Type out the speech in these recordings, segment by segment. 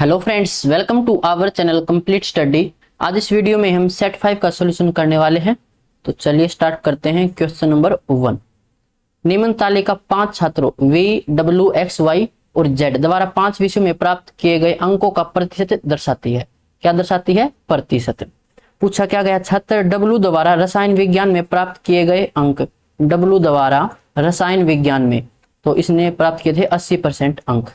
Hello friends, welcome to our channel Complete Study. आज इस video में हम सेट 5 का सॉल्यूशन करने वाले हैं। तो चलिए स्टार्ट करते हैं। Question number 1। निम्न तालिका 5 छात्रों V, W, X, Y और Z द्वारा 5 विषयों में प्राप्त किए गए अंकों का प्रतिशत दर्शाती है। क्या दर्शाती है? प्रतिशत। पूछा क्या गया? छात्र W द्वारा रसायन विज्ञान में प्राप्त किए गए अंक। W द्वारा रसायन विज्ञान में, तो इसने प्राप्त किए थे 80% अंक।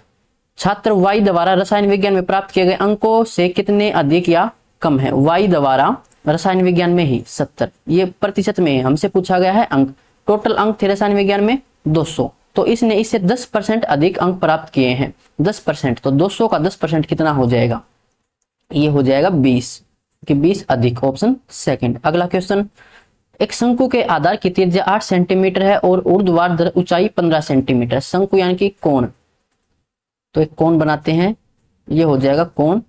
छात्र Y द्वारा रसायन विज्ञान में प्राप्त किए गए अंकों से कितने अधिक या कम है? Y द्वारा रसायन विज्ञान में ही 70। ये प्रतिशत में हमसे पूछा गया है अंक। टोटल अंक थे रसायन विज्ञान में 200, तो इसने इससे 10% अधिक अंक प्राप्त किए हैं। 10%, तो 200 का 10% कितना हो जाएगा? ये हो जाएगा 20, कि 20 अधिक। Option second. अगला क्वेश्चन। एक शंकु के आधार की त्रिज्या 8 सेंटीमीटर है और ऊर्ध्वाधर ऊंचाई 15 सेंटीमीटर। शंकु यानी कि कोण, तो एक कोण बनाते हैं। ये हो जाएगा कोण।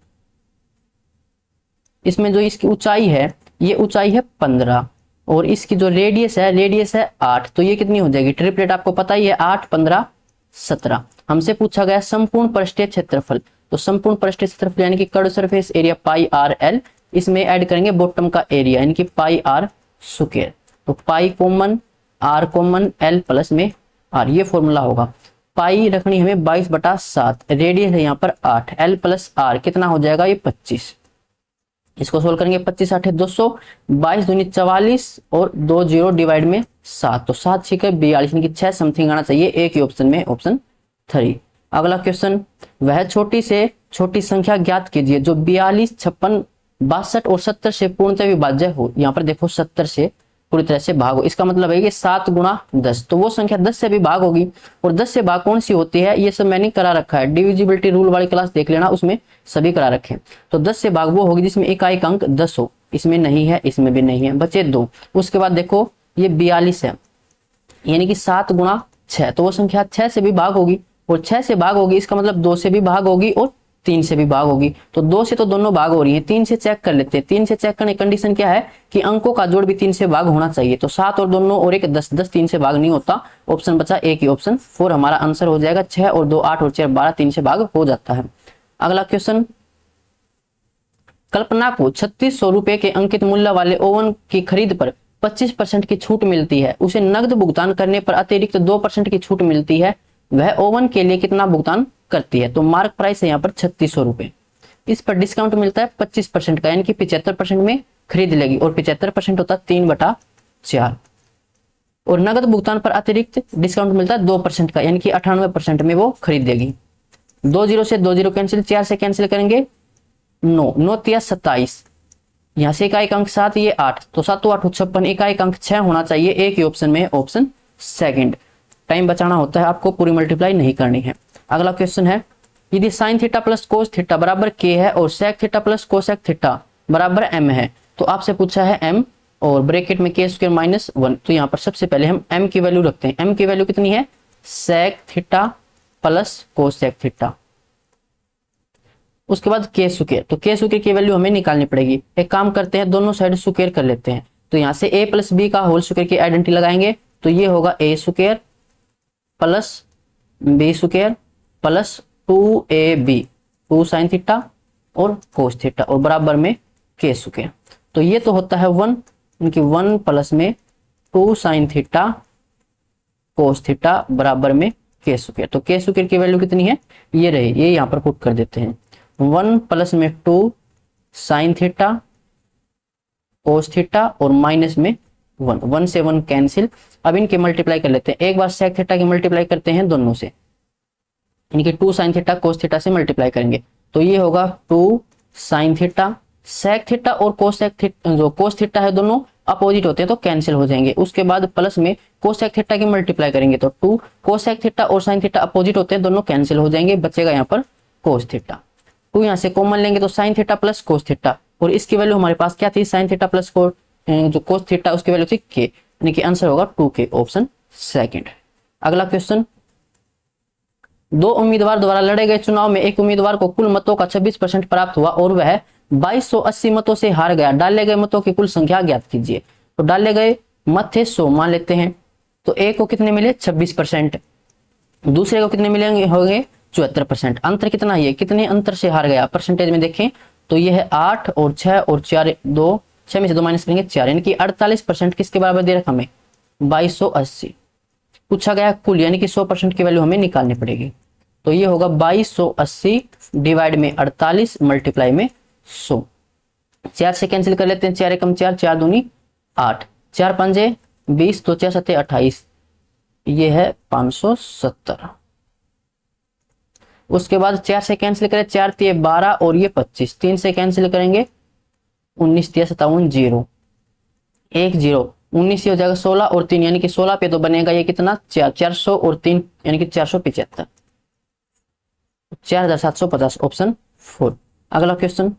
इसमें जो इसकी ऊंचाई है, ये ऊंचाई है 15 और इसकी जो रेडियस है 8। तो ये कितनी हो जाएगी? ट्रिपलेट आपको पता ही है, 8, 15, 17। हमसे पूछा गया संपूर्ण पृष्ठीय क्षेत्रफल। तो संपूर्ण पृष्ठीय क्षेत्रफल यानी कि curve surface area pi r l. इसमें ऐड करेंगे बॉटम का एरिया यानी कि पाई आर स्क्वायर। तो pi common, r common, l plus में आर, ये फॉर्मूला होगा। पाई रखनी हमें 22/7, रेडियस है यहाँ पर 8, एल प्लस आर कितना हो जाएगा? ये 25। इसको सोल्व करेंगे। 25 8 200, 22 दूनी 44 और 2 0 डिवाइड में 7, तो 7 6 42 यानी कि 6 समथिंग आना चाहिए। एक ही ऑप्शन में, ऑप्शन 3। अगला क्वेश्चन। वह छोटी से छोटी संख्या ज्ञात कीजिए जो 42, 56, 62 और 70 से पूर्णतः विभाज्य हो। यहाँ पर देखो 70 से पूरी तरह से भाग हो, इसका मतलब है कि 7 गुणा 10, तो वो संख्या 10 से भी भाग होगी। और 10 से भाग कौन सी होती है? ये सब मैंने करा रखा है, डिविजिबिलिटी रूल वाली क्लास देख लेना, उसमें सभी करा रखे। तो 10 से भाग वो होगी जिसमें इकाई अंक 10 हो। इसमें नहीं है, इसमें भी नहीं है, बचे 2। उसके बाद देखो ये 42 है, यानी कि 7 गुणा 6, तो वो संख्या 6 से भी भाग होगी। और 6 से भाग होगी, इसका मतलब 2 से भी भाग होगी और 3 से भी भाग होगी। तो 2 से तो दोनों भाग हो रही है, 3 से चेक कर लेते हैं। 3 से चेक करने की कंडीशन क्या है कि अंकों का जोड़ भी 3 से भाग होना चाहिए। तो 7 और दोनों और एक 10, 10 3 से भाग नहीं होता। ऑप्शन बचा एक ही, ऑप्शन 4 हमारा आंसर हो जाएगा। 6 और 2 8 और 4 12, 3 से भाग हो जाता है। अगला क्वेश्चन। कल्पना को 3600 रुपए के अंकित मूल्य वाले ओवन की खरीद पर 25% की छूट मिलती है। उसे नकद भुगतान करने पर अतिरिक्त 2% की छूट मिलती है। वह ओवन के लिए कितना भुगतान करती है? तो मार्क प्राइस है यहाँ पर 3600 रुपए। इस पर डिस्काउंट मिलता है 25% का, यानी कि 75% में खरीद लेगी। और 75% होता है 3/4। और नगद भुगतान पर अतिरिक्त डिस्काउंट मिलता है 2% का, यानी कि 98% में वो खरीदेगी। 2 0 से 2 0 कैंसिल, 4 से कैंसिल करेंगे 9, 9 3 27, यहाँ से इकाई अंक 7, ये 8, तो 7 8 56, इकाई अंक 6 होना चाहिए। एक ही ऑप्शन में, ऑप्शन सेकंड। टाइम बचाना होता है आपको, पूरी मल्टीप्लाई नहीं करनी है। अगला क्वेश्चन है। यदि sine theta plus cos theta बराबर के है और sec theta plus cosec theta बराबर एम है, तो आपसे पूछा है एम और ब्रैकेट में के स्क्वायर माइनस 1। तो यहाँ पर सबसे पहले हम एम की वैल्यू रखते हैं। एम की वैल्यू कितनी है? Sec theta plus cosec theta. उसके बाद के स्क्वायर, तो के स्क्वायर की वैल्यू हमें निकालनी पड़ेगी। एक काम करते हैं, दोनों साइड स्क्वायर कर लेते हैं। तो यहाँ से a प्लस बी का होल स्क्वायर की आइडेंटिटी लगाएंगे, तो ये होगा a square plus b square plus 2ab, 2 sine theta और कोस थीटा और बराबर में के स्क्वायर। तो ये तो होता है 1, इनकी 1 प्लस में 2 साइन थीटा कोस थीटा बराबर में के स्क्वायर। तो के स्क्वायर की वैल्यू कितनी है? ये रही, ये यहाँ पर पुट कर देते हैं। 1 प्लस में 2 साइन थीटा कोस थीटा और माइनस में 1, 1 से 1 कैंसिल। अब इनके मल्टीप्लाई कर लेते हैं। एक बार सेक थीटा की मल्टीप्लाई करते हैं दोनों से, इनके 2 साइन थीटा कोस थीटा से मल्टीप्लाई करेंगे, तो ये होगा 2 साइन थीटा। सेक थीटा और कोसेक थीटा, जो कोस थीटा है दोनों अपोजिट होते हैं तो कैंसिल हो जाएंगे। उसके बाद प्लस में कोसेक थीटा की मल्टीप्लाई करेंगे, तो 2 कोसेक थीटा और साइन थीटा अपोजिट होते हैं, दोनों कैंसिल हो जाएंगे। बचेगा यहाँ पर कोस थीटा। 2 यहाँ से कॉमन लेंगे तो sign theta plus cos theta, और इसकी वैल्यू हमारे पास क्या थी? साइन थीटा प्लस जो कोस थीटा उसकी वैल्यू थी के, यानी कि आंसर होगा 2k, ऑप्शन सेकंड। अगला क्वेश्चन। 2 उम्मीदवार द्वारा लड़े गए चुनाव में एक उम्मीदवार को कुल मतों का 26% प्राप्त हुआ और वह 2280 मतों से हार गया। डाले गए मतों की कुल संख्या ज्ञात कीजिए। तो डाले गए मत थे 100 मान लेते हैं, तो ए को कितने मिले? 26%। दूसरे को कितने मिलेंगे? होंगे 74%। अंतर कितना है, कितने अंतर से हार गया परसेंटेज में देखें तो ये है 8 और 6 और 4 2, 6 में से 2 माइनस करेंगे 4, यानी कि 48% किसके बराबर दे रखा हमें 2280। पूछा गया कुल, यानी कि 100% की वैल्यू हमें निकालनी पड़ेगी। तो ये होगा 2280 डिवाइड में 48 मल्टीप्लाई में 100। 4 से कैंसिल कर लेते हैं, 4 एकम 4, 4 दूनी 8, 4 पंजे 20, तो 4 सत्ते 28, ये है 570। उसके बाद 4 से कैंसिल करें, 4 तिये 12 और ये 25, 3 से कैंसिल करेंगे 19 तिये 57, 0 1 0, 19 हो जाएगा 16 और 3 यानी कि 16 पे तो बनेगा ये कितना 400 और 3 यानी कि 475, 4750 ऑप्शन 4। अगला क्वेश्चन,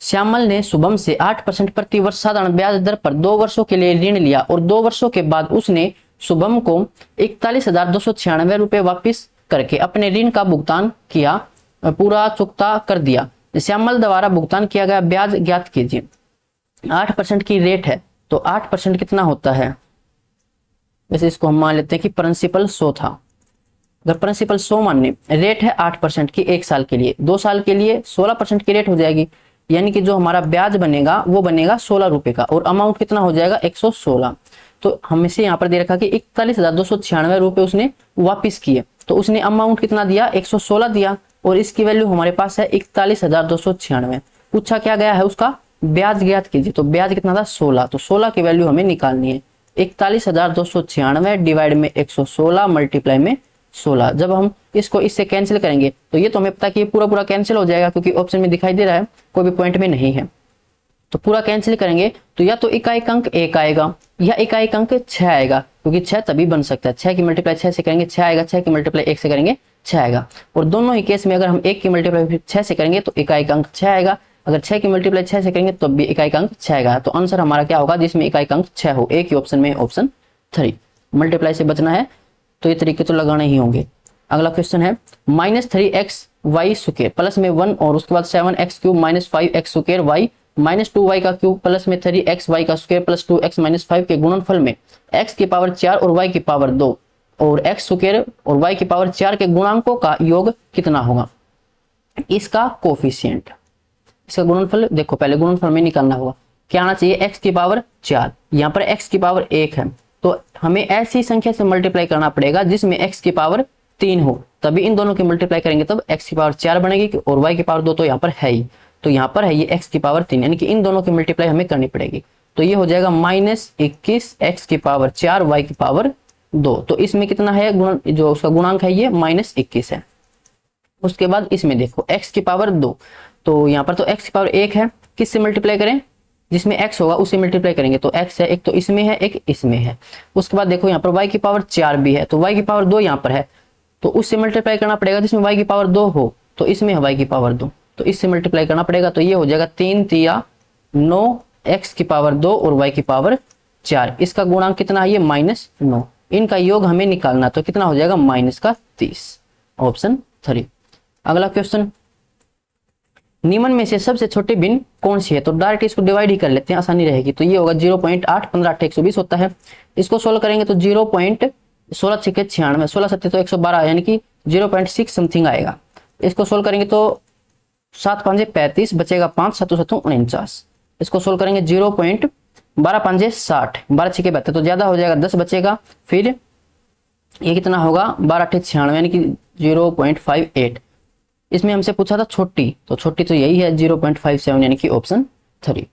श्यामल ने शुभम से 8% प्रति वर्ष साधारण ब्याज दर पर 2 वर्षों के लिए ऋण लिया और 2 वर्षों के बाद उसने शुभम को 41,296 रुपए वापिस करके अपने ऋण का भुगतान किया, पूरा चुकता कर दिया। श्यामल द्वारा भुगतान किया गया ब्याज ज्ञात कीजिए। 8% की रेट है तो 8% कितना होता है, वैसे इसको हम मान लेते हैं कि प्रिंसिपल 100 था। अगर प्रिंसिपल 100 मानने, रेट है 8% की 1 साल के लिए, 2 साल के लिए 16% की रेट हो जाएगी, यानी कि जो हमारा ब्याज बनेगा वो बनेगा 16 रुपए का और अमाउंट कितना हो जाएगा 116। तो हमें से यहाँ पर दे रखा कि 41,296 रुपए उसने वापिस किए, तो उसने अमाउंट कितना दिया 116 दिया और इसकी वैल्यू हमारे पास है 41,296। पूछा क्या गया है उसका ब्याज ज्ञात कीजिए, तो ब्याज कितना था 16, तो 16 की वैल्यू हमें निकालनी है। 41,296 डिवाइड में 116 मल्टीप्लाई में 16। जब हम इसको इससे कैंसिल करेंगे तो ये तो हमें पता है कि ये पूरा पूरा कैंसिल हो जाएगा क्योंकि ऑप्शन में दिखाई दे रहा है, कोई भी पॉइंट में नहीं है। तो पूरा कैंसिल करेंगे तो या तो इकाई अंक 1 आएगा या इकाई अंक 6 आएगा, क्योंकि 6 तभी बन सकता है, 6 की मल्टीप्लाई 6 से करेंगे 6 आएगा, 6 की मल्टीप्लाई 1 से करेंगे 6 आएगा। और दोनों ही केस में अगर हम 1 की मल्टीप्लाई 6 से करेंगे तो इकाई अंक 6 आएगा, अगर 6 की मल्टीप्लाई 6 से करेंगे तो भी इकाई अंक 6 आएगा। तो आंसर हमारा क्या होगा जिसमें इकाई अंक 6 हो, एक ही ऑप्शन में ऑप्शन 3। मल्टीप्लाई से बचना है तो ये तरीके तो लगाने ही होंगे। अगला क्वेश्चन है -3xy स्क्वायर प्लस में 1 और उसके बाद 7x cube minus 5x square y minus 2y का क्यूब प्लस में 3xy का स्क्वायर प्लस 2x माइनस 5 के गुणनफल में x की पावर 4 और y की पावर 2 और x स्क्वायर और y की पावर 4 के गुणांकों का योग कितना होगा। इसका कोफिशिएंट, इसका गुणनफल देखो, पहले गुणनफल में निकालना होगा, क्या आना चाहिए x की पावर 4, यहाँ पर x की पावर 1 है तो हमें ऐसी संख्या से मल्टीप्लाई करना पड़ेगा जिसमें x की पावर 3 हो, तभी इन दोनों की मल्टीप्लाई करेंगे तब x की पावर 4 बनेगी और y की पावर 2 तो यहाँ पर है ही, तो यहाँ पर है ये x की पावर 3, यानी कि इन दोनों की मल्टीप्लाई हमें करनी पड़ेगी। तो ये हो जाएगा -21 x की पावर 4 y की पावर 2। तो इसमें कितना है गुण, जो उसका गुणांक है ये -21 है। उसके बाद इसमें देखो x की पावर 2, तो यहाँ पर तो x की पावर 1 है, किससे मल्टीप्लाई करें, जिसमें x होगा उससे मल्टीप्लाई करेंगे तो x है, एक तो इसमें है एक इसमें है। उसके बाद देखो यहाँ पर y की पावर 4 भी है तो y की पावर 2 यहाँ पर है तो उससे मल्टीप्लाई करना पड़ेगा जिसमें y की पावर 2 हो, तो इसमें है y की पावर 2 तो इससे मल्टीप्लाई करना पड़ेगा। तो ये हो जाएगा 3 तिया 9 x की पावर 2 और y की पावर 4, इसका गुणांक कितना है ये -9, इनका योग हमें निकालना, तो कितना हो जाएगा -30, ऑप्शन 3। अगला क्वेश्चन, निम्न में से सबसे छोटी भिन्न कौन सी है, तो डायरेक्ट इसको डिवाइड ही कर लेते हैं, आसानी रहेगी। तो ये होगा 0.8 15 8 120 होता है, इसको सोल्व करेंगे तो 0.16 6 96 16 7 तो 112 यानी कि 0.6 समथिंग आएगा। इसको सोल्व करेंगे तो 7 5 35 बचेगा 5 7 7 49, इसको सोल्व करेंगे 0.12 5 60 12 6 72 तो ज्यादा हो जाएगा 10 बचेगा, फिर ये कितना होगा 12 8 96 यानी कि 0.58। इसमें हमसे पूछा था छोटी, तो छोटी तो यही है 0.57 यानी कि ऑप्शन 3।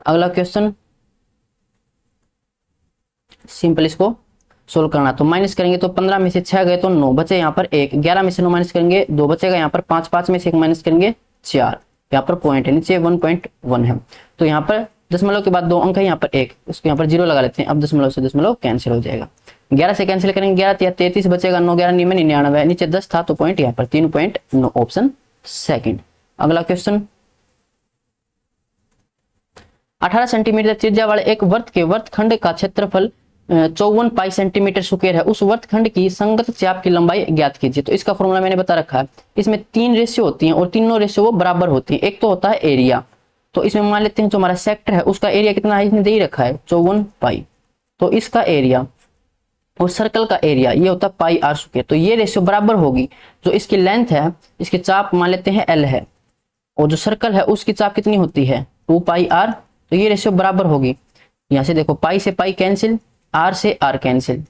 अगला क्वेश्चन सिंपल इसको सोल्व करना, तो माइनस करेंगे तो 15 में से 6 गए तो 9 बचे, यहाँ पर 1 11 में से 9 माइनस करेंगे 2 बचेगा, यहाँ पर 5 5 में से 1 माइनस करेंगे 4, यहाँ पर पॉइंट है नीचे 1.1 है, तो यहाँ पर दशमलव के बाद 2 अंक है, यहाँ पर 1, उसको यहाँ पर 0 लगा लेते हैं। अब दशमलव से दशमलव कैंसिल हो जाएगा, 11 से कैंसिल करेंगे 11 या 33 बचेगा, 9 11 99 नीचे 10 था तो पॉइंट यहाँ पर 3.9 ऑप्शन 2। अगला क्वेश्चन, 18 सेंटीमीटर त्रिज्या वाले एक वर्त के वर्तखंड का क्षेत्रफल 54 पाई सेंटीमीटर स्क्वायर है, उस वर्तखंड की संगत चाप की लंबाई ज्ञात कीजिए। तो इसका फॉर्मूला मैंने बता रखा है, इसमें 3 रेशियो होती हैं और तीनों रेशियो वो बराबर होती हैं। एक तो होता है एरिया, तो इसमें मान लेते हैं जो हमारा सेक्टर है उसका एरिया कितना है, इसने दे ही रखा है 54 पाई, तो इसका एरिया और सर्कल का एरिया ये होता है पाई आर स्क्वायर। तो ये रेशियो बराबर होगी, जो इसकी लेंथ है, इसकी चाप मान लेते हैं एल है, और जो सर्कल है उसकी चाप कितनी होती है 2 पाई आर। तो ये रेशियो बराबर होगी। यहाँ से देखो पाई से पाई कैंसिल, आर से आर कैंसिल,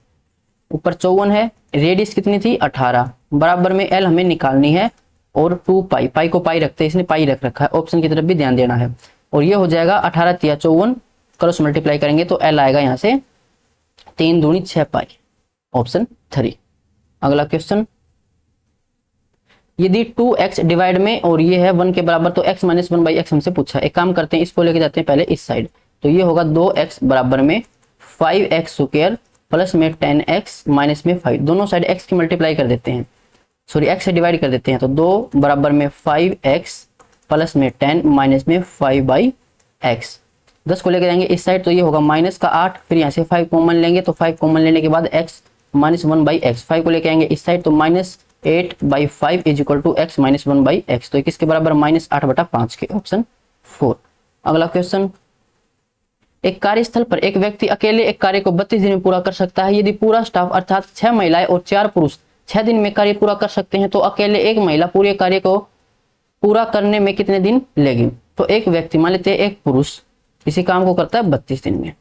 ऊपर 54 है, रेडियस कितनी थी 18, बराबर में एल हमें निकालनी है, और 2 पाई, पाई को पाई रखते हैं, इसने पाई रख रखा है, ऑप्शन की तरफ भी ध्यान देना है। और ये हो जाएगा 18 तिया 54, क्रॉस मल्टीप्लाई करेंगे तो एल आएगा यहाँ से 3 दूनी 6 पाई, ऑप्शन 3। अगला क्वेश्चन, यदि 2x डिवाइड में और ये है 1 के बराबर तो x माइनस 1/x हमसे पूछा है। एक काम करते हैं, इसको लेके जाते हैं पहले इस साइड। तो ये होगा 2x बराबर में 5x स्क्वायर प्लस में 10x माइनस में 5, दोनों साइड x की मल्टीप्लाई कर देते हैं, सॉरी x से डिवाइड कर देते हैं। तो 2 बराबर में 5x प्लस में 10 माइनस में 5/x, 10 को लेके जाएंगे इस साइड तो ये होगा माइनस का 8, फिर यहाँ से 5 कॉमन लेंगे तो 5 कॉमन लेने के बाद x माइनस 1/x, 5 को लेके आएंगे इस साइड तो -8/5 is equal to x minus 1/x। तो ये किसके बराबर -8/5 के, ऑप्शन 4। अगला क्वेश्चन, एक कार्यस्थल पर एक व्यक्ति अकेले एक कार्य को 32 दिन में पूरा कर सकता है। यदि पूरा स्टाफ अर्थात 6 महिलाएं और 4 पुरुष 6 दिन में कार्य पूरा कर सकते हैं तो अकेले एक महिला पूरे कार्य को पूरा करने में कितने दिन लेगी। तो एक व्यक्ति मान लेते हैं एक पुरुष इसी काम को करता है 32 दिन में,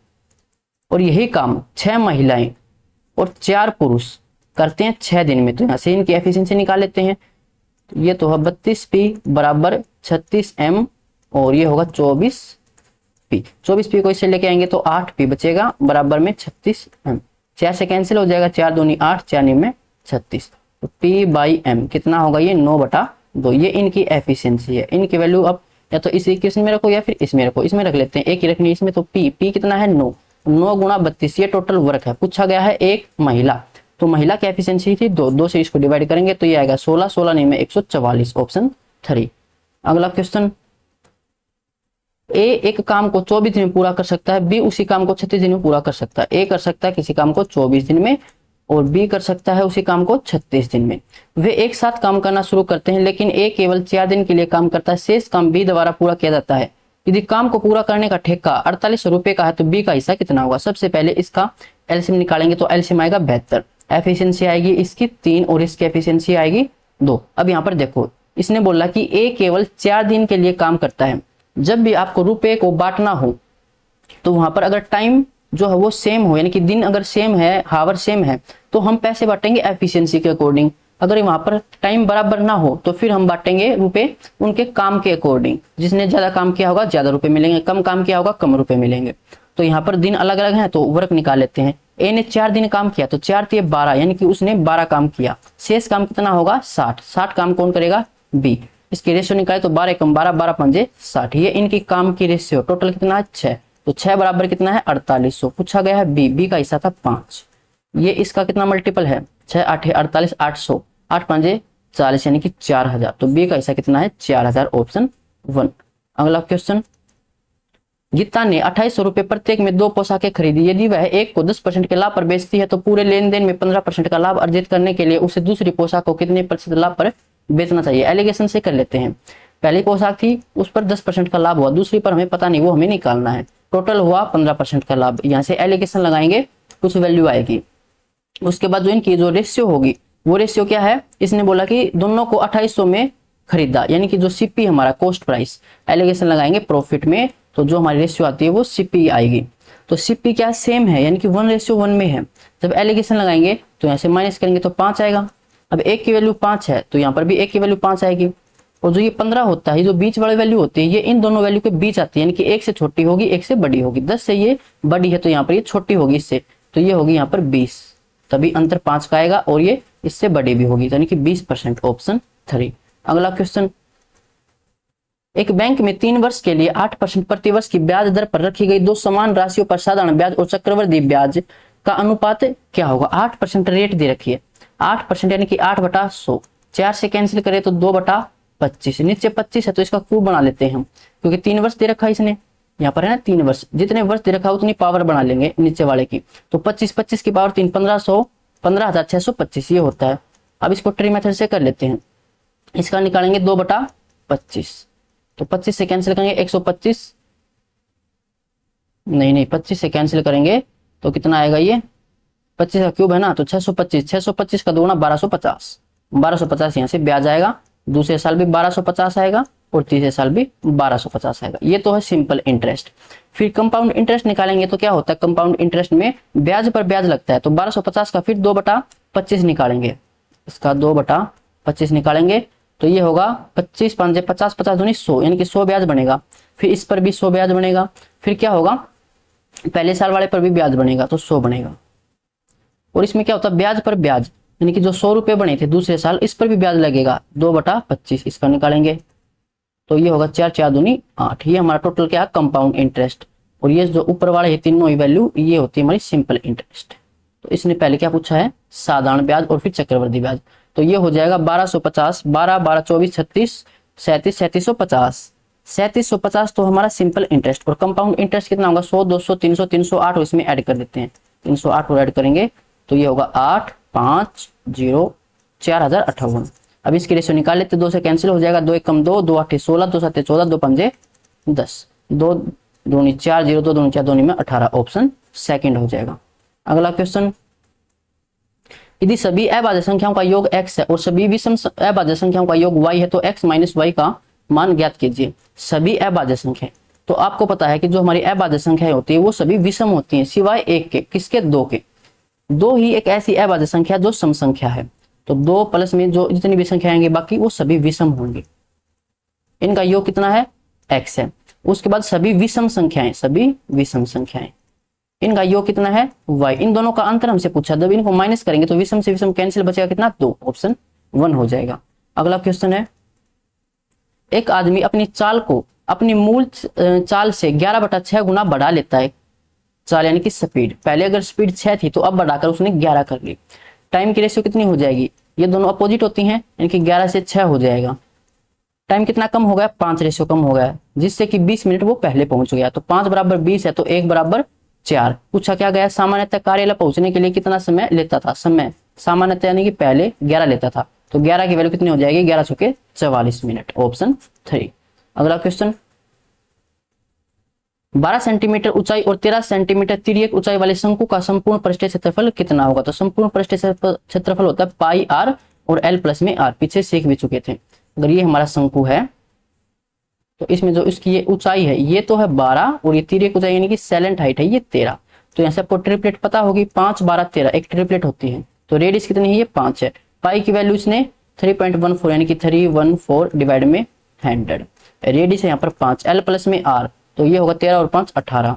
और यही काम 6 महिलाएं और 4 पुरुष करते हैं 6 दिन में। तो यहाँ से इनकी एफिशिएंसी निकाल लेते हैं। तो ये तो है 32p बराबर 36m, और ये होगा 24p। 24p को इससे लेके आएंगे तो 8p बचेगा बराबर में 36m, 4 से कैंसिल हो जाएगा, 4 दूनी 8, 4 में 36। तो p/m कितना होगा ये 9/2। ये इनकी एफिशिएंसी है। इनकी वैल्यू अब या तो इस इक्वेशन में रखो या फिर इसमें रखो, इसमें रख लेते हैं, एक ही रखनी है इसमें। तो p कितना है 9, 9 गुणा 32, ये टोटल वर्क है। पूछा गया है एक महिला, तो महिला की एफिशिएंसी थी 2 से इसको डिवाइड करेंगे तो ये आएगा 16, 16 नहीं में 144, ऑप्शन 3। अगला क्वेश्चन, ए एक काम को 24 दिन में पूरा कर सकता है, बी उसी काम को 36 दिन में पूरा कर सकता है। ए कर सकता है किसी काम को 24 दिन में और बी कर सकता है उसी काम को 36 दिन में। वे एक साथ काम करना शुरू करते हैं, लेकिन ए केवल 4 दिन के लिए काम करता है, शेष काम बी द्वारा पूरा किया जाता है। यदि काम को पूरा करने का ठेका 48 रुपए का है तो बी का हिस्सा कितना होगा। सबसे पहले इसका एलसीएम निकालेंगे तो एलसीएम आएगा 72, एफिशिएंसी आएगी इसकी 3 और इसकी एफिशिएंसी आएगी 2। अब यहाँ पर देखो इसने बोला कि ए केवल 4 दिन के लिए काम करता है। जब भी आपको रुपए को बांटना हो तो वहां पर अगर टाइम जो है वो सेम हो, यानी कि दिन अगर सेम है, हावर सेम है, तो हम पैसे बांटेंगे एफिशिएंसी के अकॉर्डिंग। अगर वहां पर टाइम बराबर ना हो तो फिर हम बांटेंगे रुपए उनके काम के अकॉर्डिंग। जिसने ज्यादा काम किया होगा ज्यादा रुपए मिलेंगे, कम काम किया होगा कम रुपए मिलेंगे। तो यहाँ पर दिन अलग अलग हैं तो वर्क निकाल लेते हैं। ए ने 4 दिन काम किया तो 4 × 12, यानी कि उसने 12 काम किया। शेष काम कितना होगा 60, 60 काम कौन करेगा बी। इसकी रेशियो निकाले तो 12 × 12, 12 × 5 60। ये इनकी काम की रेशियो टोटल कितना है 6, तो 6 बराबर कितना है 4800। पूछा गया है बी का हिस्सा था 5। ये इसका कितना मल्टीपल है 6 8 48, 800, 8 5 40 यानी कि 4000। तो बी का हिस्सा कितना है 4000, ऑप्शन 1। अगला क्वेश्चन, गीता ने 2800 रुपए प्रत्येक में 2 पोशाकें खरीदी। यदि वह एक को 10% के लाभ पर बेचती है तो पूरे लेन देन में 15% का लाभ अर्जित करने के लिए उसे दूसरी पोशाक को कितने प्रतिशत लाभ पर बेचना चाहिए। एलिगेशन से कर लेते हैं। पहली पोशाक थी उस पर 10% का लाभ हुआ, दूसरी पर हमें पता नहीं, वो हमें निकालना है। टोटल हुआ 15% का लाभ। यहाँ से एलिगेशन लगाएंगे कुछ वैल्यू आएगी। उसके बाद जो इनकी जो रेशियो होगी वो रेशियो क्या है, इसने बोला कि दोनों को 2800 में खरीदा, यानी कि जो सीपी हमारा कॉस्ट प्राइस, एलिगेशन लगाएंगे प्रॉफिट में, तो जो हमारी रेशियो आती है वो सीपी आएगी। तो सीपी क्या सेम है, यानी कि 1:1 में है। जब एलिगेशन लगाएंगे तो यहाँ से माइनस करेंगे तो 5 आएगा। अब एक की वैल्यू 5 है तो यहाँ पर भी एक की वैल्यू 5 आएगी। और जो ये 15 होता है, जो बीच वाली वैल्यू होती है, ये इन दोनों वैल्यू के बीच आती है, यानी कि एक से छोटी होगी एक से बड़ी होगी। 10 से ये बड़ी है तो यहाँ पर ये छोटी होगी इससे, तो ये होगी यहाँ पर 20, तभी अंतर 5 का आएगा। और ये इससे बड़ी भी होगी, यानी कि 20%, ऑप्शन 3। अगला क्वेश्चन, एक बैंक में 3 वर्ष के लिए 8% प्रतिवर्ष की ब्याज दर पर रखी गई 2 समान राशियों पर साधारण ब्याज और चक्रवृद्धि ब्याज का अनुपात क्या होगा। 8% रेट दे रखी है, 8% यानी कि 8/100, 4 से कैंसिल करें तो 2/25, नीचे 25 है तो इसका क्यूब बना लेते हैं हम, क्योंकि 3 वर्ष दे रखा है इसने, यहाँ पर है ना 3 वर्ष, जितने वर्ष दे रखा है उतनी पावर बना लेंगे नीचे वाले की। तो 25 की पावर 3, 15,625 ये होता है। अब इसको ट्री मेथड से कर लेते हैं। इसका निकालेंगे 2/25, तो 25 से कैंसिल करेंगे 125, नहीं 25 से कैंसिल करेंगे तो कितना आएगा ये 25 का क्यूब है ना, तो 625, 625 का दोगुना 1250, 1250 यहाँ से ब्याज आएगा, दूसरे साल भी 1250 आएगा और तीसरे साल भी 1250 आएगा। ये तो है सिंपल इंटरेस्ट। फिर कंपाउंड इंटरेस्ट निकालेंगे तो क्या होता है, कंपाउंड इंटरेस्ट में ब्याज पर ब्याज लगता है, तो 1250 का फिर 2/25 निकालेंगे, इसका 2/25 निकालेंगे, तो ये होगा 25 5 50, 50 दूनी 100, यानी कि 100 ब्याज बनेगा। फिर इस पर भी 100 ब्याज बनेगा। फिर क्या होगा, पहले साल वाले पर भी ब्याज बनेगा, तो 100 बनेगा। और इसमें क्या होता है, ब्याज पर ब्याज, यानी कि जो 100 रुपए बने थे दूसरे साल, इस पर भी ब्याज लगेगा, 2/25 इसका निकालेंगे, तो ये होगा 4 4 दूनी 8। ये हमारा टोटल क्या है, कंपाउंड इंटरेस्ट। और ये जो ऊपर वाले तीनों ही वैल्यू, ये होती है हमारी सिंपल इंटरेस्ट। तो इसने पहले क्या पूछा है, साधारण ब्याज और फिर चक्रवृद्धि ब्याज। तो ये हो जाएगा 1250, 12 12 24 36 37 3750, 3750 तो हमारा सिंपल इंटरेस्ट। और कंपाउंड इंटरेस्ट कितना होगा, 100 200 300 308, और इसमें ऐड कर देते हैं, 308 और ऐड करेंगे तो ये होगा 8 5 0 4058। अब इसकी रेशियो निकाल लेते, 2 से कैंसिल हो जाएगा, 2 1 कम 2, 2 8 16, 2 7 14, 2 5 10, 2 दूनी 4 0, 2 दूनी 4, 2 में 18, ऑप्शन सेकंड हो जाएगा। अगला क्वेश्चन, यदि सभी अभाज्य संख्याओं का योग x है और सभी विषम अभाज्य संख्याओं का योग y है, तो x माइनस y का मान ज्ञात कीजिए। सभी अभाज्य संख्या, तो आपको पता है कि जो हमारी अभाज्य संख्याएं होती है वो सभी विषम होती हैं, सिवाय एक के, किसके, 2 के। 2 ही एक ऐसी अभाज्य संख्या जो सम संख्या है, तो 2 प्लस में जो जितनी भी संख्या आएंगी बाकी वो सभी विषम होंगी। इनका योग कितना है, x है। उसके बाद सभी विषम संख्याएं, सभी विषम संख्याएं, इनका योग कितना है, y। इन दोनों का अंतर हमसे पूछा, जब इनको माइनस करेंगे तो विषम से विषम कैंसिल, बचेगा कितना, 2, ऑप्शन 1 हो जाएगा। अगला क्वेश्चन है, एक आदमी अपनी चाल को अपनी मूल चाल से 11/6 गुना बढ़ा लेता है। चाल यानी कि स्पीड, पहले अगर स्पीड 6 थी तो अब बढ़ाकर उसने 11 कर ली। टाइम की रेशियो कितनी हो जाएगी, ये दोनों अपोजिट होती हैं, यानी कि 11 से 6 हो जाएगा। टाइम कितना कम हो गया, 5 रेशियो कम हो गया, जिससे कि 20 मिनट वो पहले पहुंच गया। तो 5 बराबर 20 है, तो 1 बराबर 4। पूछा क्या गया, सामान्यतः कार्यालय पहुंचने के लिए कितना समय लेता था। समय सामान्यतः यानी कि पहले 11 लेता था, तो 11 की वैल्यू कितनी हो जाएगी, 11 चौके 44 मिनट, ऑप्शन 3। अगला क्वेश्चन, 12 सेंटीमीटर ऊंचाई और 13 सेंटीमीटर तिर्यक ऊंचाई वाले शंकु का संपूर्ण पृष्ठीय क्षेत्रफल कितना होगा। तो संपूर्ण पृष्ठीय क्षेत्रफल होता है पाई आर और एल प्लस में आर, पीछे सीख भी चुके थे। अगर ये हमारा शंकु है तो इसमें जो इसकी ये ऊंचाई है ये तो है 12, और ये तिर्यक ऊंचाई यानी कि सैलेंट हाइट है ये 13। तो यहाँ से आपको ट्रिपलेट पता होगी, 5 12 13 एक ट्रिपलेट होती है। तो रेडियस कितनी है, ये 5 है। पाई की वैल्यू इसने 3.14 यानी कि 314 डिवाइड में 100, रेडियस है यहाँ पर 5, एल प्लस में आर, तो ये होगा 13 और 5 18,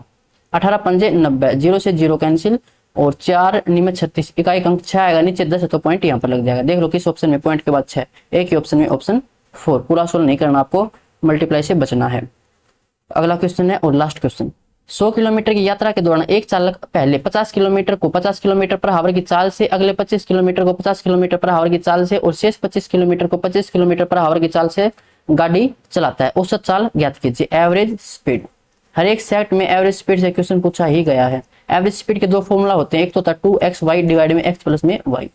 18 पंजे 90, 0 से 0 कैंसिल, और 4 निमे 36, इकाई अंक 6 आएगा, नीचे 10 है तो पॉइंट यहाँ पर लग जाएगा। देख लो किस ऑप्शन में पॉइंट के बाद 6, एक ही ऑप्शन में ऑप्शन 4। पूरा सोल्व नहीं करना, आपको मल्टीप्लाई से बचना है। अगला क्वेश्चन है और लास्ट क्वेश्चन, 100 किलोमीटर की यात्रा के दौरान एक चालक पहले 50 किलोमीटर को 50 किलोमीटर पर आवर की चाल से, अगले 25 किलोमीटर को 50 किलोमीटर पर आवर की चाल से और शेष 25 किलोमीटर को 25 किलोमीटर पर आवर की चाल से गाड़ी चलाता है। औसत चाल ज्ञात कीजिए, एवरेज स्पीड। हर एक सेट में एवरेज स्पीड से क्वेश्चन पूछा ही गया है। एवरेज स्पीड के 2 फॉर्मूला होते हैं, एक तो होता है 2xy डिवाइड में x प्लस में y,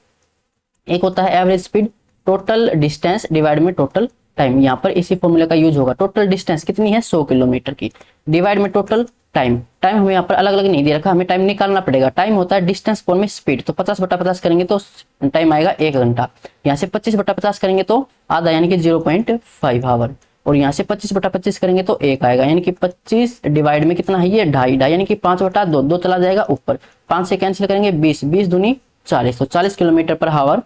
एक होता है average speed total distance divide में टोटल टाइम। यहाँ पर इसी फॉर्मूले का यूज होगा। टोटल डिस्टेंस कितनी है 100 किलोमीटर की, डिवाइड में टोटल टाइम। टाइम हमें यहाँ पर अलग अलग नहीं दे रखा, हमें टाइम निकालना पड़ेगा। टाइम होता है डिस्टेंस फॉर्म में स्पीड, तो 50/50 करेंगे तो टाइम आएगा 1 घंटा। यहाँ से 25/50 करेंगे तो आधा यानी कि 0.5 आवर, और यहाँ से 25/25 करेंगे तो 1 आएगा, यानी कि 25 डिवाइड में कितना है ये 2.5 यानी कि 5/2, 2 चला जाएगा ऊपर, 5 से कैंसिल करेंगे 20, 20 दूनी 40, तो 40 किलोमीटर पर आवर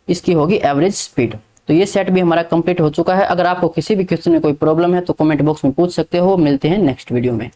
इसकी होगी एवरेज स्पीड। तो ये सेट भी हमारा कंप्लीट हो चुका है। अगर आपको किसी भी क्वेश्चन में कोई प्रॉब्लम है तो कमेंट बॉक्स में पूछ सकते हो। मिलते हैं नेक्स्ट वीडियो में।